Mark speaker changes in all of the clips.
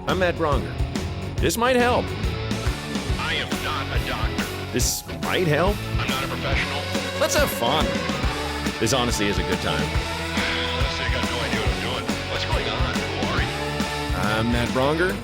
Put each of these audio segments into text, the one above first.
Speaker 1: I'm Matt Braunger. This might help.
Speaker 2: I am not a doctor.
Speaker 1: This might help.
Speaker 2: I'm not a professional.
Speaker 1: Let's have fun. This honestly is a good time.
Speaker 2: Honestly, I got no idea what I'm doing. What's going on, Corey?
Speaker 1: I'm Matt Braunger.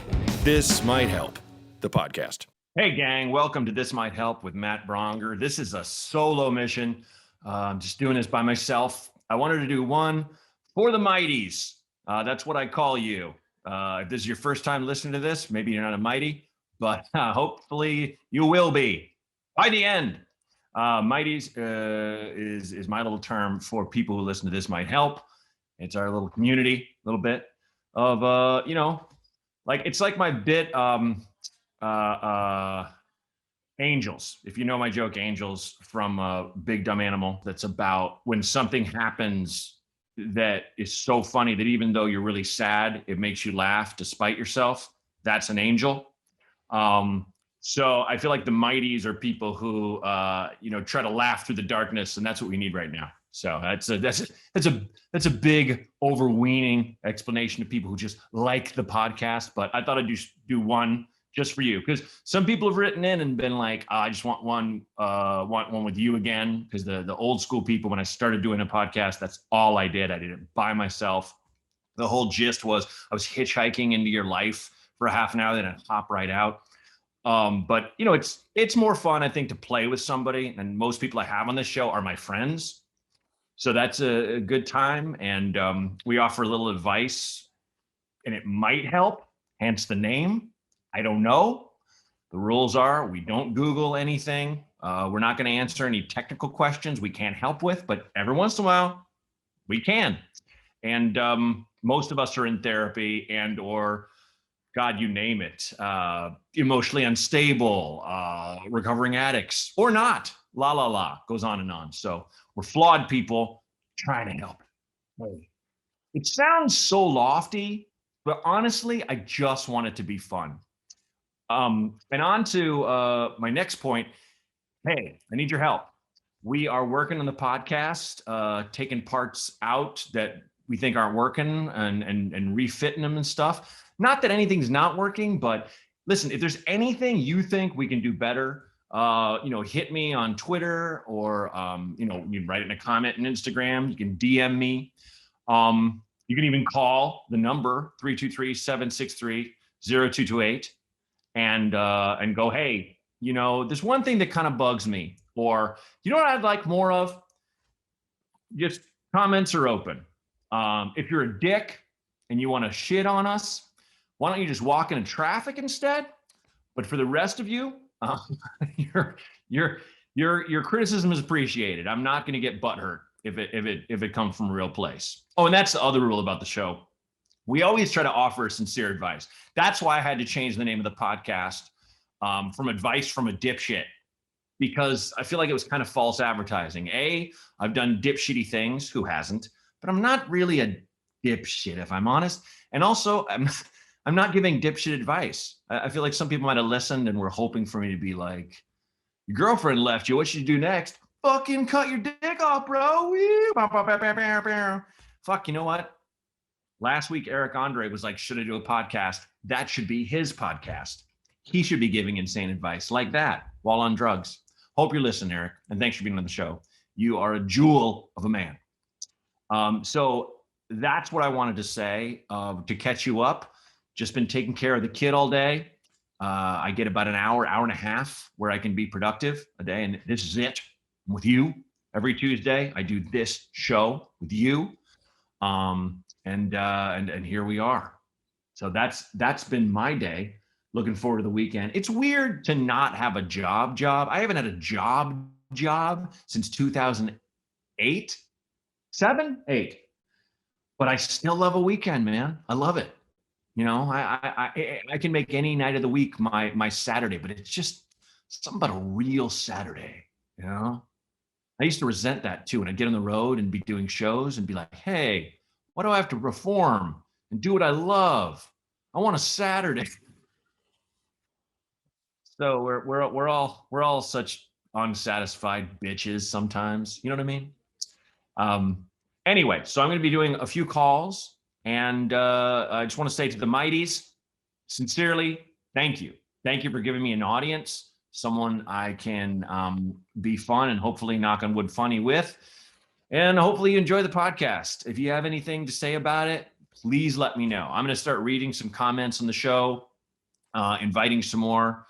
Speaker 1: This might help. The podcast.
Speaker 3: Hey gang, welcome to This Might Help with Matt Braunger. This is a solo mission. I'm just doing this by myself. I wanted to do one for the mighties. That's what I call you. If this is your first time listening to this, maybe you're not a mighty, but hopefully you will be by the end. Mighties is my little term for people who listen to This Might Help. It's our little community, a little bit of, like it's like my bit, Angels. If you know my joke, Angels from Big Dumb Animal, that's about when something happens that is so funny that even though you're really sad, it makes you laugh despite yourself. That's an angel. So I feel like the mighties are people who, try to laugh through the darkness, and that's what we need right now. So that's a big overweening explanation to people who just like the podcast. But I thought I'd do one just for you, because some people have written in and been like, I just want one with you again. Because the old school people, when I started doing a podcast, that's all I did. I did it by myself. The whole gist was I was hitchhiking into your life for a half an hour, then I'd hop right out. But it's more fun, I think, to play with somebody. And most people I have on this show are my friends. So that's a good time. And we offer a little advice, and it might help, hence the name. I don't know. The rules are we don't Google anything. We're not going to answer any technical questions we can't help with, but every once in a while we can. And most of us are in therapy and or, God, you name it, emotionally unstable, recovering addicts or not. La, la, la, goes on and on. So we're flawed people trying to help. It sounds so lofty, but honestly, I just want it to be fun. And on to my next point. Hey, I need your help. We are working on the podcast, taking parts out that we think aren't working and refitting them and stuff. Not that anything's not working, but listen, if there's anything you think we can do better, hit me on Twitter or, you can write it in a comment on Instagram. You can DM me. You can even call the number 323-763-0228 and go, hey, there's one thing that kind of bugs me, or what I'd like more of? Just comments are open. If you're a dick and you want to shit on us, why don't you just walk into traffic instead? But for the rest of you, your criticism is appreciated. I'm not going to get butthurt if it comes from a real place. Oh, and that's the other rule about the show. We always try to offer sincere advice. That's why I had to change the name of the podcast from Advice from a Dipshit, because I feel like it was kind of false advertising. I've done dipshitty things, who hasn't? But I'm not really a dipshit, if I'm honest. And also, I'm not giving dipshit advice. I feel like some people might have listened and were hoping for me to be like, your girlfriend left you, what should you do next? Fucking cut your dick off, bro. Fuck, you know what? Last week, Eric Andre was like, should I do a podcast? That should be his podcast. He should be giving insane advice like that while on drugs. Hope you're listening, Eric. And thanks for being on the show. You are a jewel of a man. So that's what I wanted to say to catch you up. Just been taking care of the kid all day. I get about an hour and a half where I can be productive a day. And this is it. I'm with you every Tuesday. I do this show with you. And here we are. So that's been my day. Looking forward to the weekend. It's weird to not have a job. I haven't had a job since 2008, 8. But I still love a weekend, man. I love it. I can make any night of the week my Saturday, but it's just something about a real Saturday, I used to resent that too. When I'd get on the road and be doing shows and be like, hey, why do I have to perform and do what I love? I want a Saturday. So we're all such unsatisfied bitches sometimes. You know what I mean? Anyway, so I'm going to be doing a few calls, and I just want to say to the mighties, sincerely, thank you. Thank you for giving me an audience, someone I can be fun and hopefully, knock on wood, funny with. And hopefully you enjoy the podcast. If you have anything to say about it, please let me know. I'm going to start reading some comments on the show, inviting some more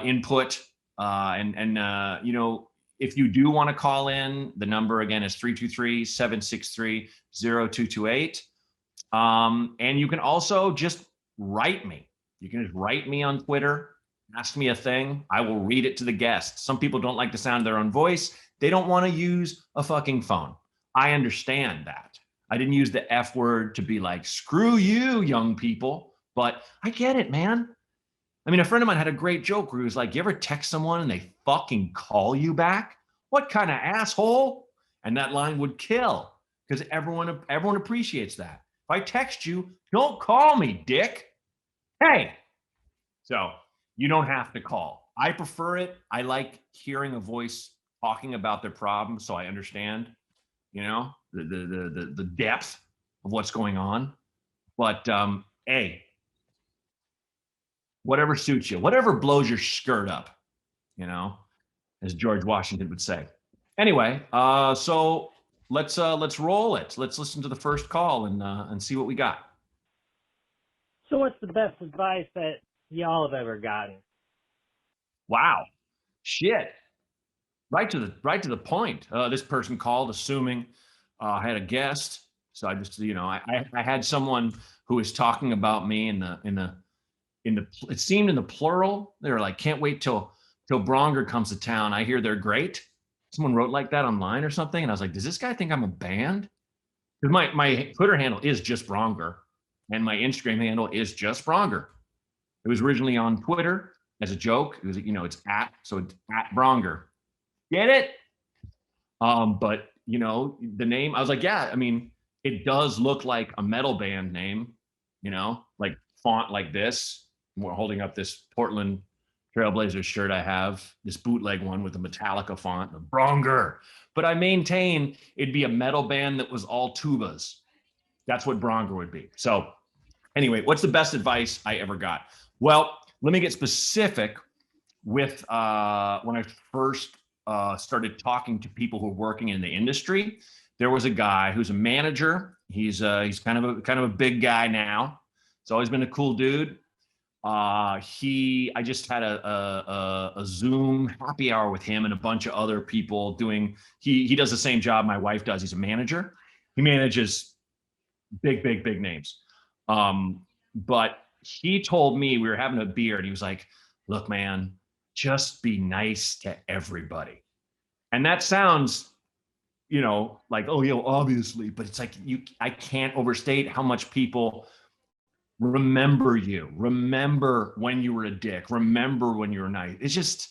Speaker 3: input. You know, if you do want to call in, the number again is 323-763-0228. And you can also just write me. You can just write me on Twitter, ask me a thing. I will read it to the guest. Some people don't like the sound of their own voice. They don't want to use a fucking phone. I understand that. I didn't use the F word to be like, screw you, young people, but I get it, man. I mean, a friend of mine had a great joke where he was like, you ever text someone and they fucking call you back? What kind of asshole? And that line would kill because everyone appreciates that. If I text you, don't call me, dick. Hey. So you don't have to call. I prefer it. I like hearing a voice talking about their problem so I understand, you know, the depth of what's going on. But hey, whatever suits you, whatever blows your skirt up, you know, as George Washington would say. Anyway, so let's roll it. Let's listen to the first call and see what we got.
Speaker 4: So what's the best advice that y'all have ever gotten?
Speaker 3: Wow. Shit. Right to the point. This person called assuming I had a guest. So I just, you know, I had someone who was talking about me in the it seemed in the plural. They were like, can't wait till Braunger comes to town. I hear they're great. Someone wrote like that online or something. And I was like, does this guy think I'm a band? Because my Twitter handle is just Braunger. And my Instagram handle is just Braunger. It was originally on Twitter as a joke. It was, you know, it's at Braunger. Get it? But you know, the name, I was like, yeah, I mean, it does look like a metal band name, you know, like font like this. We're holding up this Portland Trailblazers shirt I have, this bootleg one with the Metallica font, the Braunger. But I maintain it'd be a metal band that was all tubas. That's what Braunger would be. So anyway, what's the best advice I ever got? Well, let me get specific with when I first started talking to people who are working in the industry. There was a guy who's a manager. He's kind of a big guy now. He's always been a cool dude. I just had a Zoom happy hour with him and a bunch of other people doing. He does the same job my wife does. He's a manager. He manages big names. But he told me, we were having a beer and he was like, look, man, just be nice to everybody. And that sounds, you know, like, oh, you know, obviously, but it's like, I can't overstate how much people remember you, remember when you were a dick, remember when you were nice. It's just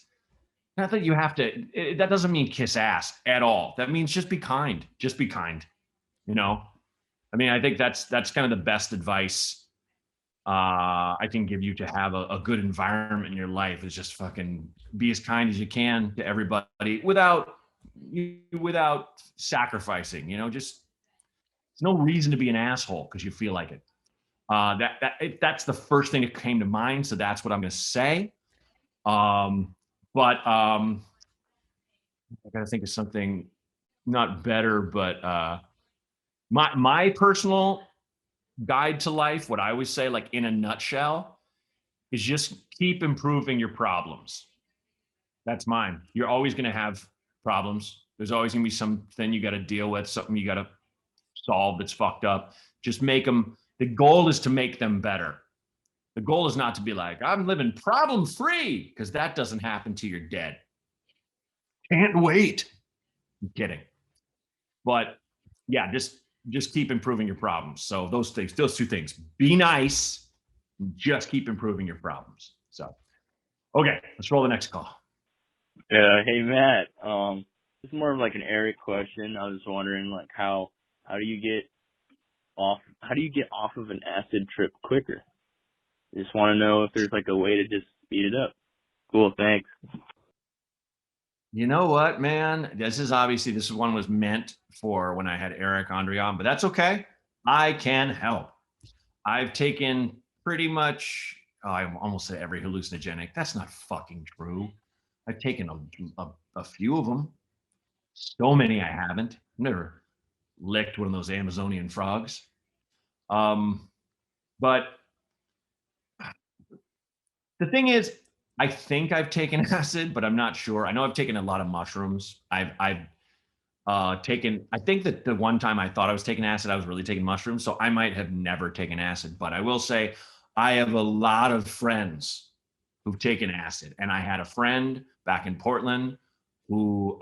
Speaker 3: not that you have to, that doesn't mean kiss ass at all. That means just be kind, you know? I mean, I think that's kind of the best advice I can give you to have a good environment in your life, is just fucking be as kind as you can to everybody without sacrificing, you know, just there's no reason to be an asshole because you feel like it. That's the first thing that came to mind. So that's what I'm going to say. I got to think of something not better, but my personal guide to life, what I always say, like in a nutshell, is just keep improving your problems. That's mine. You're always going to have problems. There's always going to be something you got to deal with, something you got to solve that's fucked up. Just make them. The goal is to make them better. The goal is not to be like, I'm living problem free, because that doesn't happen till you're dead. Can't wait. I'm kidding. But yeah, just keep improving your problems. So those two things, be nice, just keep improving your problems. So, okay, let's roll the next call.
Speaker 5: Hey Matt, it's more of like an Eric question. I was wondering, like, how do you get off of an acid trip quicker? I just want to know if there's like a way to just speed it up. Cool, thanks.
Speaker 3: You know what, man? This one was meant for when I had Eric Andre on, but that's okay. I can help. I've taken pretty much I almost said every hallucinogenic. That's not fucking true. I've taken a few of them. So many I haven't. Never licked one of those Amazonian frogs. But the thing is, I think I've taken acid, but I'm not sure. I know I've taken a lot of mushrooms. I've taken. I think that the one time I thought I was taking acid, I was really taking mushrooms. So I might have never taken acid. But I will say, I have a lot of friends who've taken acid, and I had a friend back in Portland who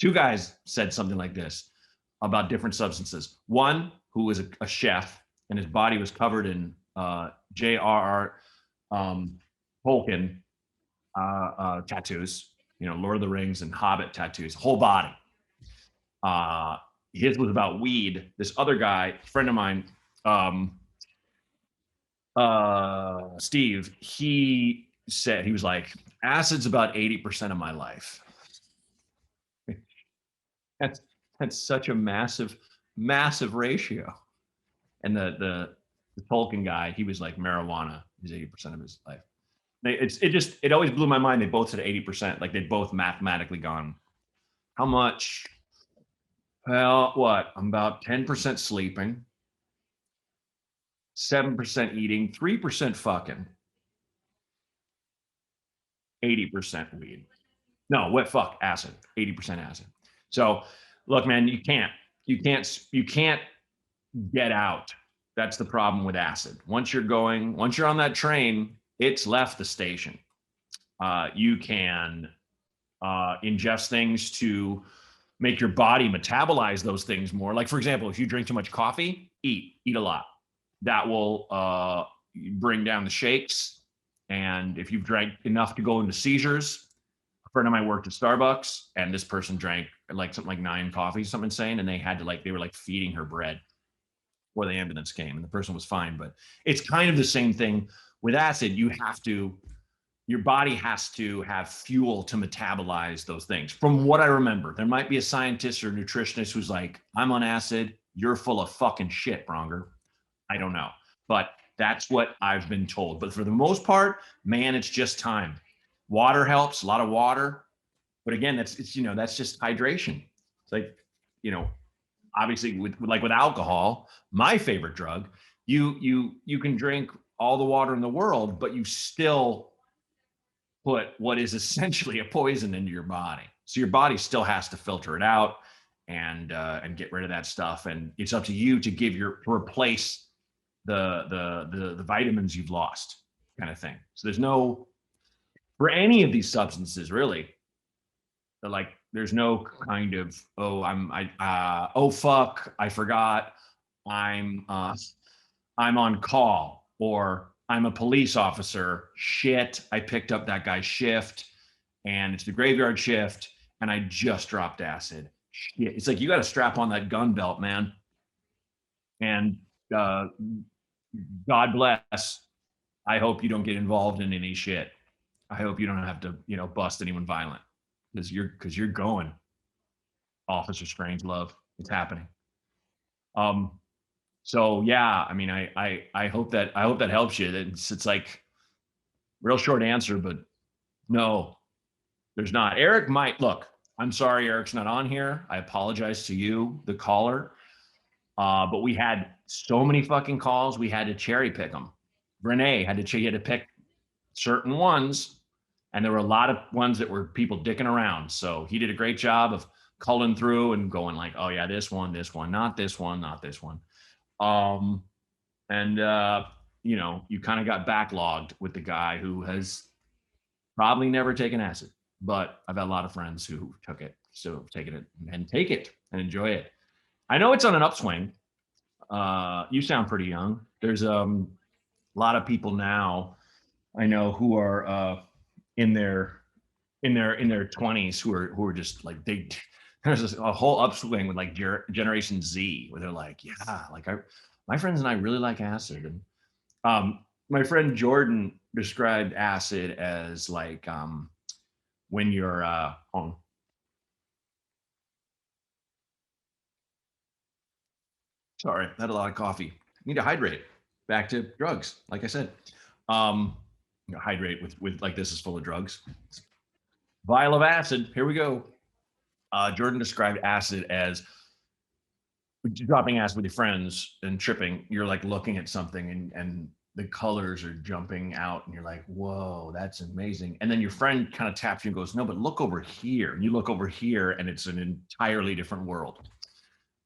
Speaker 3: two guys said something like this about different substances. One who was a chef, and his body was covered in J.R.R. Tolkien tattoos, Lord of the Rings and Hobbit tattoos, whole body. His was about weed. This other guy, friend of mine, Steve, he said, he was like, acid's about 80% of my life. That's that's such a massive ratio. And the Tolkien guy, he was like marijuana is 80% of his life. It always blew my mind. They both said 80%, like they'd both mathematically gone. How much? Well, what? I'm about 10% sleeping, 7% eating, 3% fucking, 80% weed. No, what fuck? Acid. 80% acid. So look, man, you can't get out. That's the problem with acid. Once you're on that train, it's left the station. You can ingest things to make your body metabolize those things more. Like, for example, if you drink too much coffee, eat a lot. That will bring down the shakes. And if you've drank enough to go into seizures, a friend of mine worked at Starbucks, and this person drank like something like 9 coffees, something insane, and they were like feeding her bread before the ambulance came, and the person was fine. But it's kind of the same thing with acid. Your body has to have fuel to metabolize those things. From what I remember, there might be a scientist or nutritionist who's like, I'm on acid, you're full of fucking shit, Braunger. I don't know. But that's what I've been told. But for the most part, man, it's just time. Water helps, a lot of water. But again, that's just hydration. It's like, obviously with alcohol, my favorite drug, you can drink all the water in the world, but you still put what is essentially a poison into your body. So your body still has to filter it out and get rid of that stuff. And it's up to you to replace the vitamins you've lost, kind of thing. So for any of these substances, really, there's no kind of, oh fuck, I forgot, I'm on call, or I'm a police officer. Shit, I picked up that guy's shift, and it's the graveyard shift, and I just dropped acid. Shit. It's like you got to strap on that gun belt, man. And God bless. I hope you don't get involved in any shit. I hope you don't have to, bust anyone violent, because you're going. Officer Strangelove, it's happening. So yeah, I mean, I hope that helps you. It's like real short answer, but no, there's not. Eric might look. I'm sorry, Eric's not on here. I apologize to you, the caller. But we had so many fucking calls, we had to cherry pick them. Renee had to pick certain ones, and there were a lot of ones that were people dicking around. So he did a great job of culling through and going like, oh yeah, this one, not this one, not this one. And you kind of got backlogged with the guy who has probably never taken acid, but I've had a lot of friends who took it, so take it and enjoy it. I know it's on an upswing. You sound pretty young. There's a lot of people now I know who are in their 20s who are just like there's a whole upswing with like Generation Z where they're like, yeah, like my friends and I really like acid. And my friend Jordan described acid as like when you're sorry, I had a lot of coffee. Need to hydrate. Back to drugs, like I said. Hydrate with like this is full of drugs. Vial of acid. Here we go. Jordan described acid as dropping acid with your friends and tripping. You're like looking at something and the colors are jumping out and you're like, whoa, that's amazing. And then your friend kind of taps you and goes, no, but look over here. And you look over here and it's an entirely different world.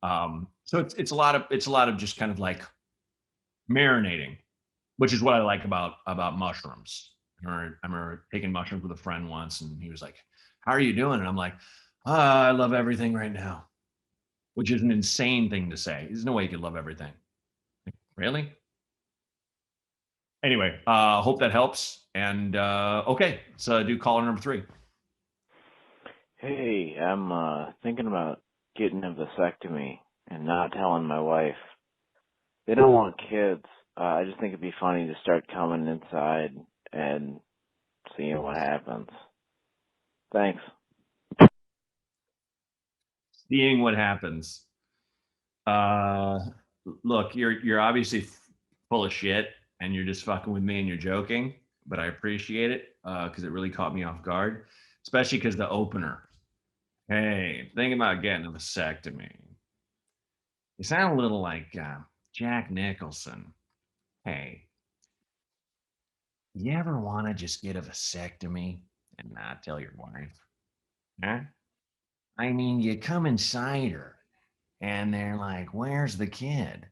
Speaker 3: So it's a lot of just kind of like marinating, which is what I like about mushrooms. I remember taking mushrooms with a friend once and he was like, how are you doing? And I'm like, I love everything right now, which is an insane thing to say. There's no way you could love everything. Like, really? Anyway, hope that helps. And okay, so do caller number 3.
Speaker 6: Hey, I'm thinking about getting a vasectomy and not telling my wife. They don't want kids. I just think it'd be funny to start coming inside and seeing what happens. Thanks.
Speaker 3: Seeing what happens. Look, you're obviously full of shit and you're just fucking with me and you're joking, but I appreciate it because it really caught me off guard, especially because the opener. Hey, thinking about getting a vasectomy. You sound a little like Jack Nicholson. Hey, you ever want to just get a vasectomy and not tell your wife? Huh? I mean, you come inside her and they're like, where's the kid?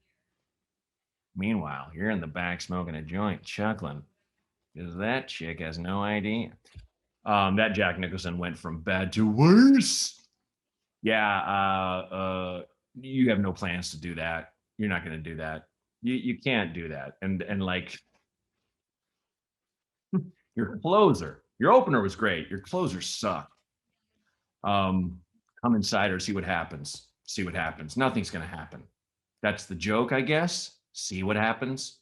Speaker 3: Meanwhile, you're in the back smoking a joint, chuckling, because that chick has no idea. That Jack Nicholson went from bad to worse. Yeah, you have no plans to do that. You're not going to do that. You can't do that. And like your closer, your opener was great. Your closer sucked. Come inside or see what happens. See what happens. Nothing's going to happen. That's the joke, I guess. See what happens.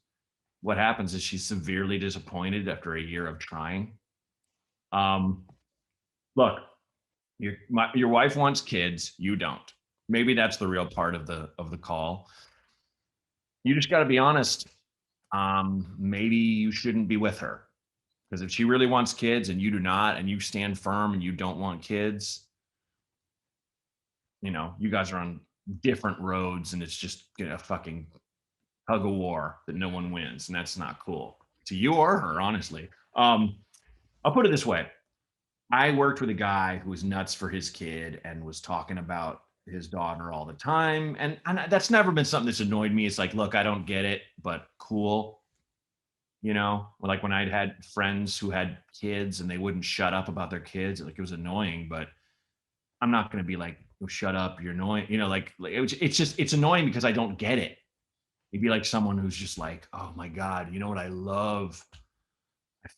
Speaker 3: What happens is she's severely disappointed after a year of trying. Look, your wife wants kids. You don't. Maybe that's the real part of the call. You just got to be honest. Maybe you shouldn't be with her because if she really wants kids and you do not, and you stand firm and you don't want kids, you guys are on different roads and it's just gonna fucking tug of war that no one wins, and that's not cool to you or her, honestly. I'll put it this way. I worked with a guy who was nuts for his kid and was talking about his daughter all the time. And that's never been something that's annoyed me. It's like, look, I don't get it, but cool. Like when I'd had friends who had kids and they wouldn't shut up about their kids, like it was annoying, but I'm not going to be like, oh, shut up, you're annoying. It's annoying because I don't get it. It'd be like someone who's just like, oh my God, you know what I love? I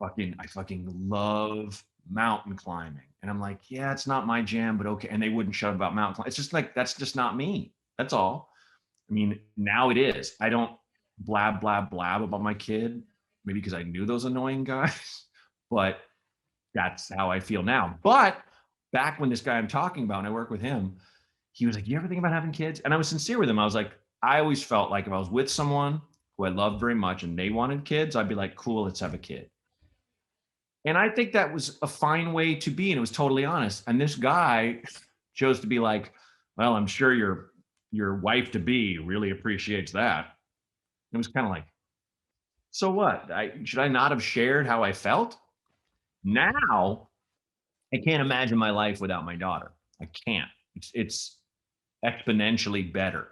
Speaker 3: fucking love mountain climbing. And I'm like, yeah, it's not my jam, but okay. And they wouldn't shut up about mountain climbing. It's just like, that's just not me. That's all. I mean, now it is. I don't blab about my kid, maybe because I knew those annoying guys, but that's how I feel now. But back when this guy I'm talking about, and I work with him, he was like, you ever think about having kids? And I was sincere with him. I was like, I always felt like if I was with someone who I loved very much and they wanted kids, I'd be like, cool, let's have a kid. And I think that was a fine way to be. And it was totally honest. And this guy chose to be like, well, I'm sure your wife to be really appreciates that. It was kind of like, so what? Should I not have shared how I felt? Now I can't imagine my life without my daughter. I can't. It's exponentially better.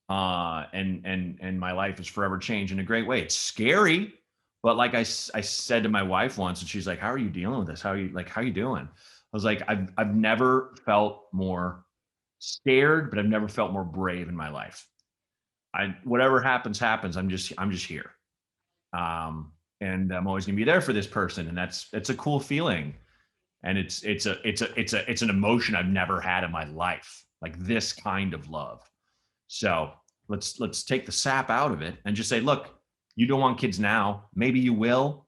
Speaker 3: And my life is forever changed in a great way. It's scary, but like I said to my wife once, and she's like, "How are you dealing with this? How are you doing?" I was like, "I've never felt more scared, but I've never felt more brave in my life. Whatever happens. I'm just here, and I'm always gonna be there for this person, and it's a cool feeling, and it's an emotion I've never had in my life, like this kind of love." So let's take the sap out of it and just say, look, you don't want kids now. Maybe you will.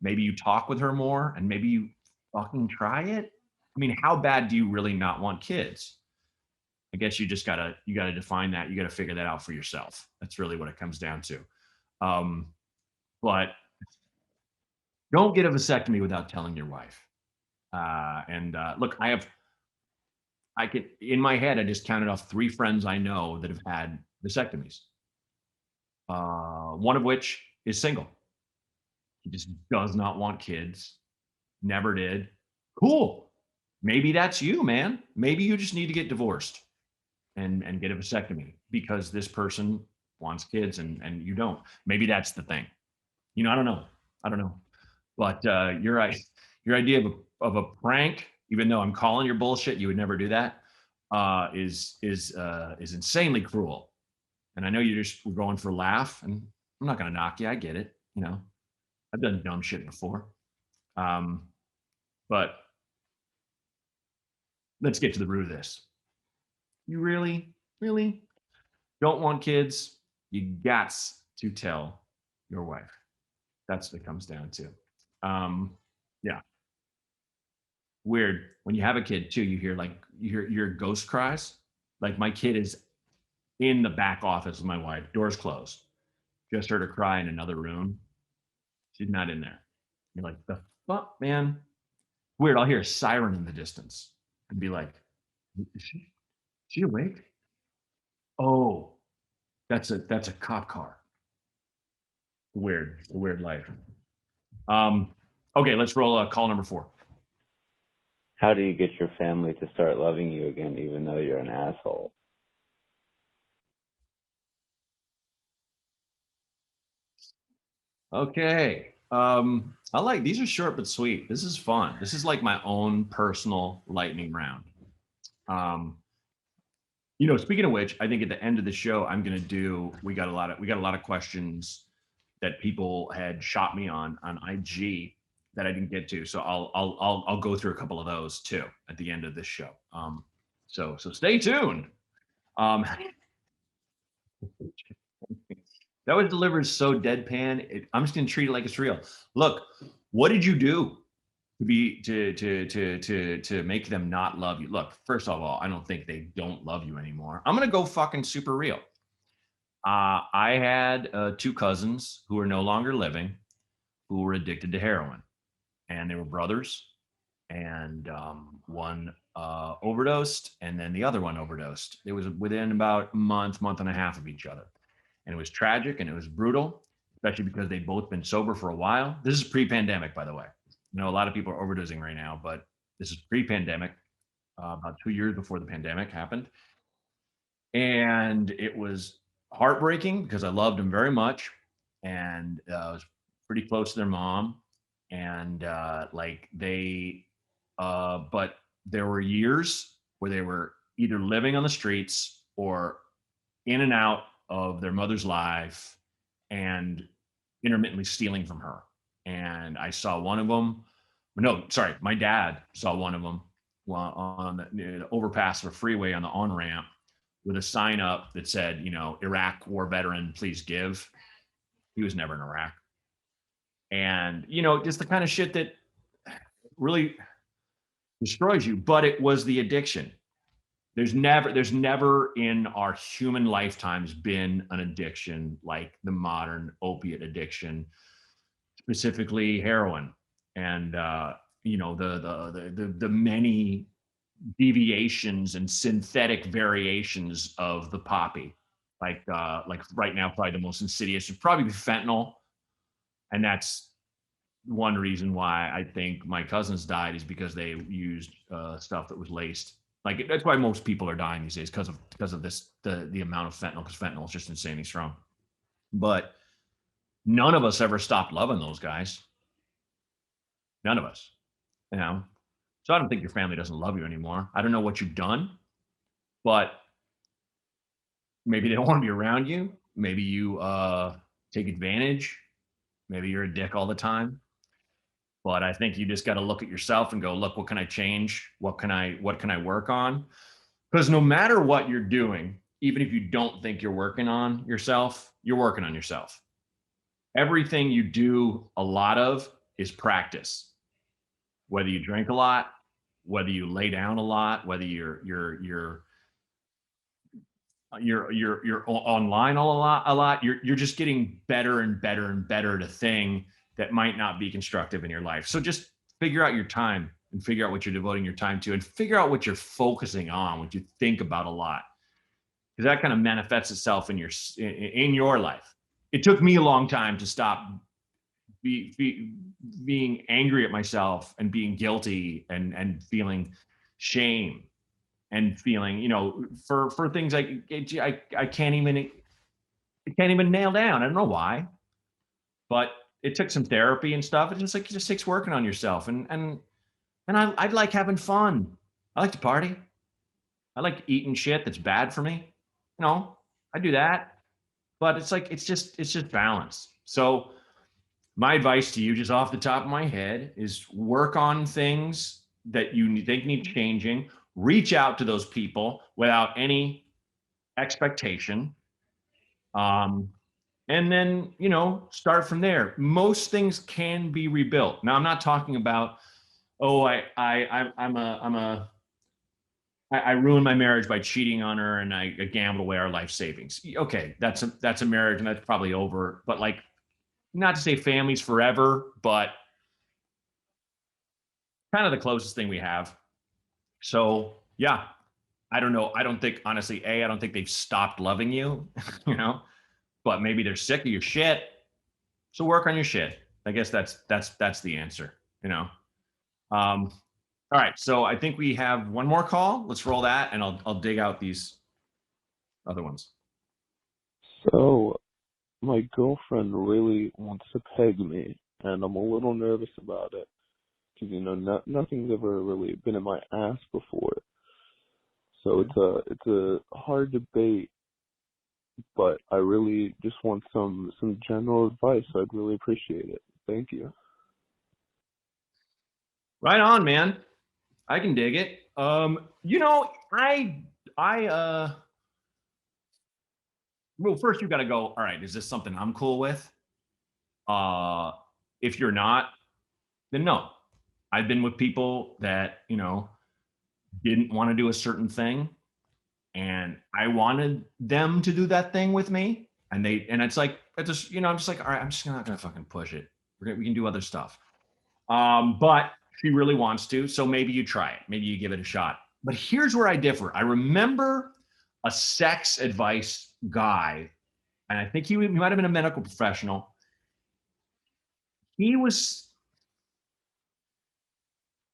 Speaker 3: Maybe you talk with her more and maybe you fucking try it. I mean, how bad do you really not want kids? I guess you gotta define that. You gotta figure that out for yourself. That's really what it comes down to. But Don't get a vasectomy without telling your wife. Look, I can, in my head, I just counted off 3 friends I know that have had vasectomies. One of which is single. He just does not want kids. Never did. Cool. Maybe that's you, man. Maybe you just need to get divorced and get a vasectomy because this person wants kids and you don't. Maybe that's the thing. I don't know. I don't know. But your idea of a prank, even though I'm calling your bullshit, you would never do that, is insanely cruel. And I know you're just going for a laugh, and I'm not going to knock you. I get it. I've done dumb shit before. But let's get to the root of this. You really, really don't want kids? You gots to tell your wife. That's what it comes down to. Yeah. Weird. When you have a kid too, you hear ghost cries. Like my kid is in the back office with my wife, doors closed. Just heard her cry in another room. She's not in there. You're like, the fuck, man? Weird. I'll hear a siren in the distance and be like, is she awake? Oh, that's a cop car. Weird life. Okay, let's roll call number 4.
Speaker 6: How do you get your family to start loving you again, even though you're an asshole?
Speaker 3: Okay. I like these are short but sweet. This is fun. This is like my own personal lightning round. Speaking of which, I think at the end of the show, I'm gonna do. We got a lot of questions that people had shot me on IG that I didn't get to. So I'll go through a couple of those too at the end of this show. So stay tuned. That was delivered so deadpan. I'm just gonna treat it like it's real. Look, what did you do to make them not love you? Look, first of all, I don't think they don't love you anymore. I'm gonna go fucking super real. I had 2 cousins who are no longer living, who were addicted to heroin, and they were brothers. And one overdosed, and then the other one overdosed. It was within about a month and a half of each other. And it was tragic and it was brutal, especially because they'd both been sober for a while. This is pre-pandemic, by the way. A lot of people are overdosing right now, but this is pre-pandemic, about 2 years before the pandemic happened. And it was heartbreaking because I loved them very much. And I was pretty close to their mom. And but there were years where they were either living on the streets or in and out of their mother's life and intermittently stealing from her. And I saw one of them. No, sorry, my dad saw one of them while on the overpass of a freeway on the on ramp with a sign up that said, Iraq war veteran, please give. He was never in Iraq. And, just the kind of shit that really destroys you, but it was the addiction. There's never in our human lifetimes been an addiction like the modern opiate addiction, specifically heroin, and the many deviations and synthetic variations of the poppy. Like right now, probably the most insidious would probably be fentanyl, and that's one reason why I think my cousins died is because they used stuff that was laced. Like that's why most people are dying these days because of this the amount of fentanyl, because fentanyl is just insanely strong. But none of us ever stopped loving those guys. None of us, So I don't think your family doesn't love you anymore. I don't know what you've done, but maybe they don't want to be around you. Maybe you take advantage. Maybe you're a dick all the time. But I think you just got to look at yourself and go, look, what can I change? What can I work on? Because no matter what you're doing, even if you don't think you're working on yourself, you're working on yourself. Everything you do a lot of is practice. Whether you drink a lot, whether you lay down a lot, whether you're online a lot, you're just getting better and better and better at a thing that might not be constructive in your life. So just figure out your time and figure out what you're devoting your time to and figure out what you're focusing on, what you think about a lot. Because that kind of manifests itself in your life. It took me a long time to stop being angry at myself and being guilty and feeling shame and feeling, for things I can't even nail down. I don't know why, but it took some therapy and stuff. It's just like, it just takes working on yourself. And I like having fun. I like to party. I like eating shit that's bad for me. I do that, but it's just balance. So my advice to you, just off the top of my head, is work on things that you think need changing. Reach out to those people without any expectation. And then, start from there. Most things can be rebuilt. Now, I'm not talking about, I ruined my marriage by cheating on her and I gambled away our life savings. Okay, that's a marriage and that's probably over. But like, not to say family's forever, but kind of the closest thing we have. So yeah, I don't know. I don't think, honestly, I don't think they've stopped loving you, but maybe they're sick of your shit. So work on your shit. I guess that's the answer, all right. So I think we have one more call. Let's roll that and I'll dig out these other ones.
Speaker 7: So my girlfriend really wants to peg me, and I'm a little nervous about it because nothing's ever really been in my ass before. So it's a hard debate, but I really just want some general advice. I'd really appreciate it. Thank you.
Speaker 3: Right on, man. I can dig it. Well, first you got to go, all right, is this something I'm cool with? If you're not, then no. I've been with people that, didn't want to do a certain thing and I wanted them to do that thing with me. And it's like, I'm just like, all right, I'm just not going to fucking push it. We can do other stuff. But she really wants to. So maybe you try it. Maybe you give it a shot. But here's where I differ. I remember a sex advice guy, and I think he might have been a medical professional. He was,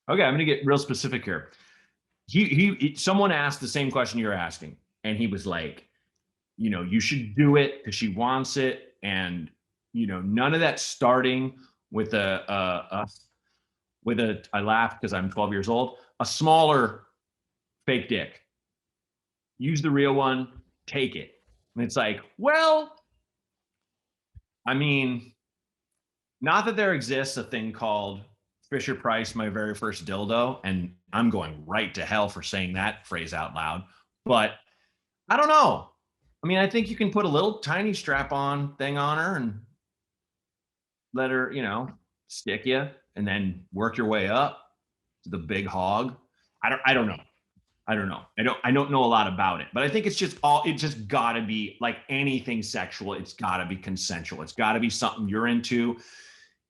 Speaker 3: okay, I'm going to get real specific here. Someone asked the same question you're asking, and he was like, you should do it because she wants it. And, none of that starting with I laugh because I'm 12 years old, a smaller fake dick. Use the real one, take it. And it's like, well, I mean, not that there exists a thing called Fisher Price, my very first dildo, and I'm going right to hell for saying that phrase out loud, but I don't know. I mean, I think you can put a little tiny strap-on thing on her and let her, stick you and then work your way up to the big hog. I don't know. I don't know a lot about it, but I think it just gotta be like anything sexual. It's gotta be consensual. It's gotta be something you're into.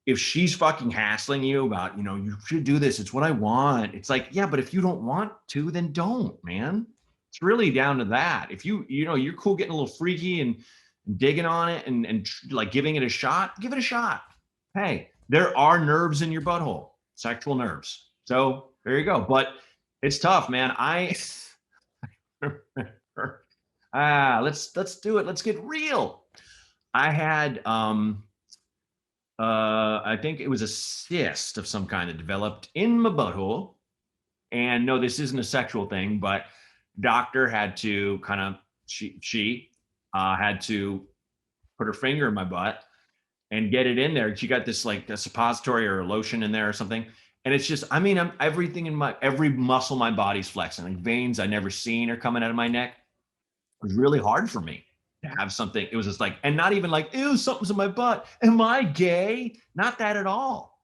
Speaker 3: If she's fucking hassling you about, you should do this, it's what I want. It's like, yeah, but if you don't want to, then don't, man. It's really down to that. If you're cool getting a little freaky and digging on it and like giving it a shot, give it a shot. Hey, there are nerves in your butthole, sexual nerves. So there you go. But it's tough, man. Let's do it. Let's get real. I had, I think it was a cyst of some kind that developed in my butthole. And no, this isn't a sexual thing, but doctor had to kind of, she had to put her finger in my butt and get it in there. She got this like a suppository or a lotion in there or something. And it's just, I'm everything in every muscle in my body's flexing. Like veins I never seen are coming out of my neck. It was really hard for me to have something. It was just like, and not even like, ew, something's in my butt. Am I gay? Not that at all.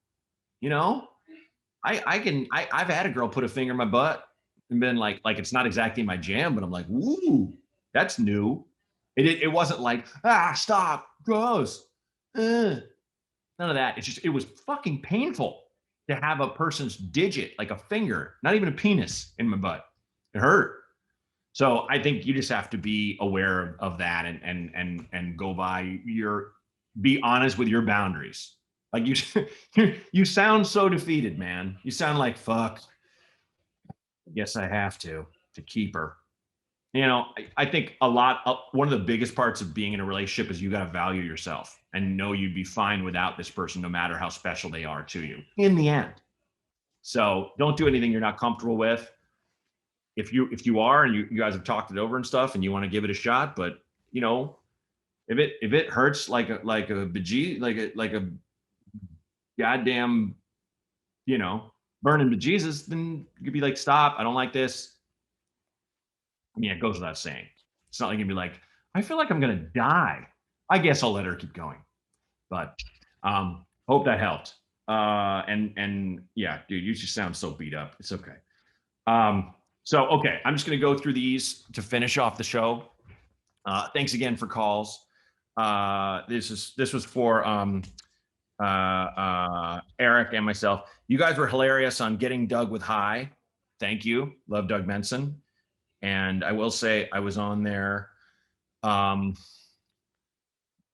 Speaker 3: I've had a girl put a finger in my butt and been like it's not exactly my jam, but I'm like, ooh, that's new. It wasn't like, stop, gross. None of that. It was fucking painful to have a person's digit, like a finger, not even a penis, in my butt. It hurt. So I think you just have to be aware of that and go by be honest with your boundaries. Like you sound so defeated, man. You sound like, fuck. I guess I have to keep her. I think one of the biggest parts of being in a relationship is you got to value yourself and know you'd be fine without this person, no matter how special they are to you in the end. So don't do anything you're not comfortable with. If you are, and you guys have talked it over and stuff, and you want to give it a shot, but if it hurts like a goddamn burning bejesus, then you could be like, stop, I don't like this. I mean, it goes without saying. It's not like you'd be like, I feel like I'm gonna die. I guess I'll let her keep going. But hope that helped. And yeah, dude, you just sound so beat up. It's okay. So okay, I'm just gonna go through these to finish off the show. Thanks again for calls. This was for Eric and myself. You guys were hilarious on getting Doug with high. Thank you. Love Doug Benson. And I will say I was on there. I'm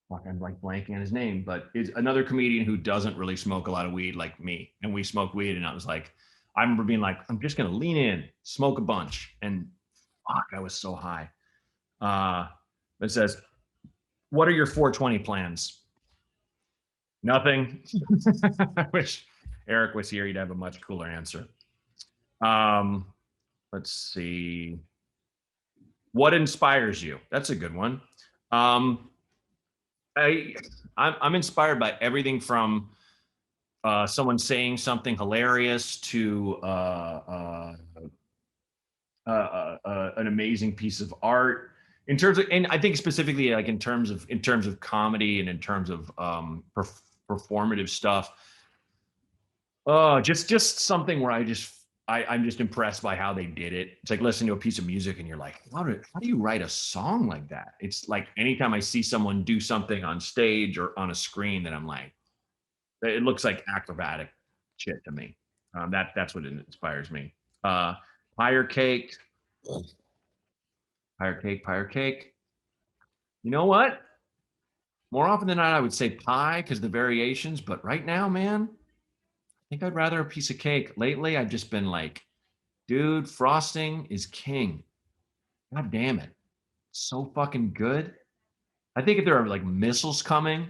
Speaker 3: like blanking on his name, but it's another comedian who doesn't really smoke a lot of weed like me. And we smoke weed, and I was like, I remember being like, I'm just gonna lean in, smoke a bunch, and fuck, I was so high. It says, what are your 420 plans? Nothing. I wish Eric was here. He'd have a much cooler answer. Let's see. What inspires you? That's a good one. I'm inspired by everything from someone saying something hilarious to an amazing piece of art. In terms of, and I think specifically like in terms of comedy and in terms of performative stuff. Just something where I'm just impressed by how they did it. It's like listening to a piece of music and you're like, how do you write a song like that? It's like anytime I see someone do something on stage or on a screen that I'm like, it looks like acrobatic shit to me. That's what inspires me. Pyre cake. You know what? More often than not, I would say pie because the variations, but right now, man, I think I'd rather a piece of cake. Lately, I've just been like, dude, frosting is king. God damn it. So fucking good. I think if there are like missiles coming,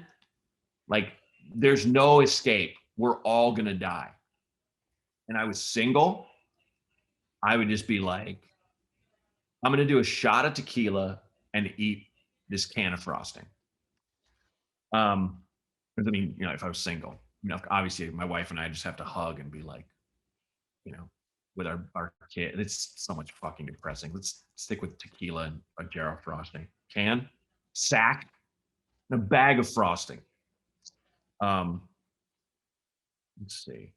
Speaker 3: like there's no escape. We're all gonna die. And I was single, I would just be like, I'm gonna do a shot of tequila and eat this can of frosting. I mean, if I was single, obviously my wife and I just have to hug and be like, with our kid. It's so much fucking depressing. Let's stick with tequila and a jar of frosting. Sack, and a bag of frosting. Let's see.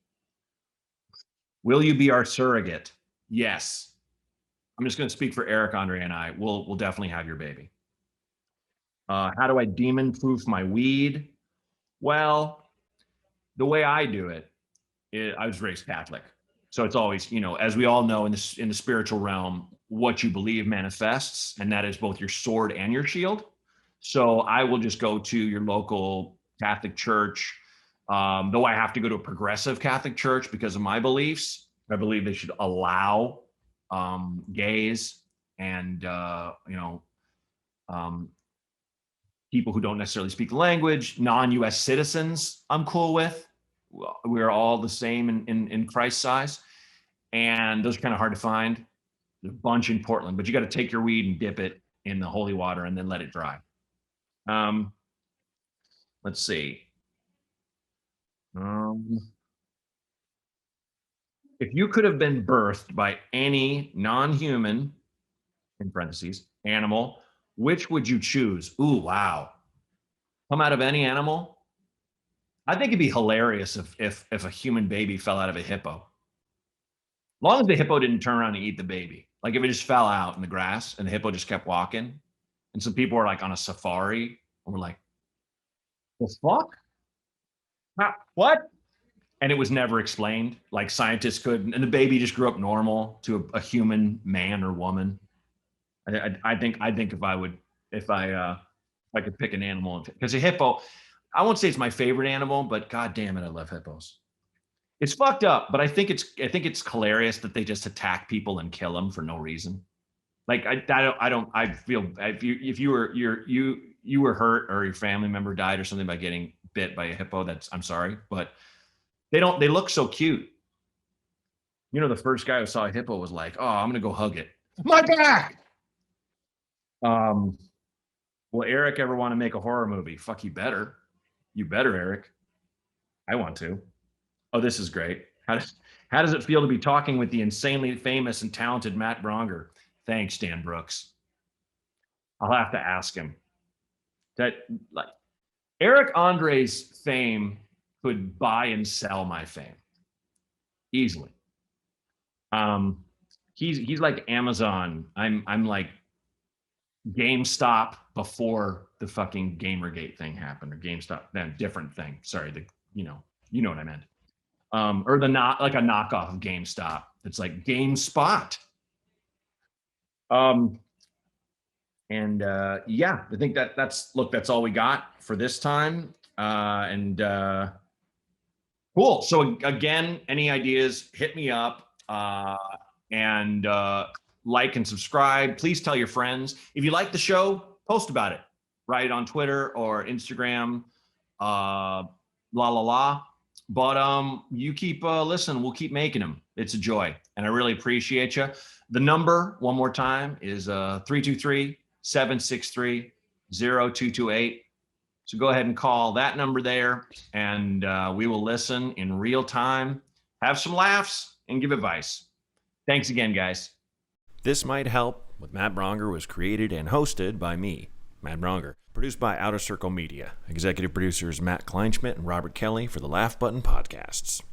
Speaker 3: Will you be our surrogate? Yes. I'm just going to speak for Eric, Andre, and I. We'll definitely have your baby. How do I demon-proof my weed? Well, the way I do it, I was raised Catholic. So it's always, as we all know in the spiritual realm, what you believe manifests, and that is both your sword and your shield. So I will just go to your local Catholic church, though I have to go to a progressive Catholic church because of my beliefs. I believe they should allow gays and people who don't necessarily speak the language, non-U.S. citizens. I'm cool with. We're all the same in Christ's eyes, and those are kind of hard to find. There's a bunch in Portland, but you got to take your weed and dip it in the holy water and then let it dry. Let's see. If you could have been birthed by any non-human, in parentheses, animal, which would you choose? Ooh, wow. Come out of any animal? I think it'd be hilarious if a human baby fell out of a hippo. Long as the hippo didn't turn around and eat the baby. Like if it just fell out in the grass and the hippo just kept walking. And some people are like on a safari and we're like, the fuck? What? And it was never explained. Like scientists couldn't, and the baby just grew up normal to a human man or woman. I think if I could pick an animal, because a hippo, I won't say it's my favorite animal, but god damn it, I love hippos. It's fucked up, but I think it's hilarious that they just attack people and kill them for no reason. Like I feel if you were hurt or your family member died or something by getting bit by a hippo, I'm sorry, but they look so cute. You know, the first guy who saw a hippo was like, "Oh, I'm gonna go hug it." My back. Will Eric ever want to make a horror movie? Fuck, you better. You better, Eric. I want to. Oh, this is great. How does it feel to be talking with the insanely famous and talented Matt Braunger? Thanks, Dan Brooks. I'll have to ask him. That like Eric Andre's fame could buy and sell my fame easily. He's like Amazon. I'm like GameStop before the fucking Gamergate thing happened, or GameStop, then different thing. Sorry, you know what I meant. Or like a knockoff of GameStop. It's like GameSpot. Yeah, I think that's all we got for this time. Cool. So again, any ideas, hit me up, and like and subscribe. Please tell your friends. If you like the show, post about it, right, on Twitter or Instagram, la la la. But you keep listening. We'll keep making them. It's a joy, and I really appreciate you. The number, one more time, is 323-763-0228. So go ahead and call that number there, and we will listen in real time, have some laughs, and give advice. Thanks again, guys.
Speaker 1: This Might Help with Matt Braunger was created and hosted by me, Matt Braunger. Produced by Outer Circle Media. Executive producers Matt Kleinschmidt and Robert Kelly for the Laugh Button Podcasts.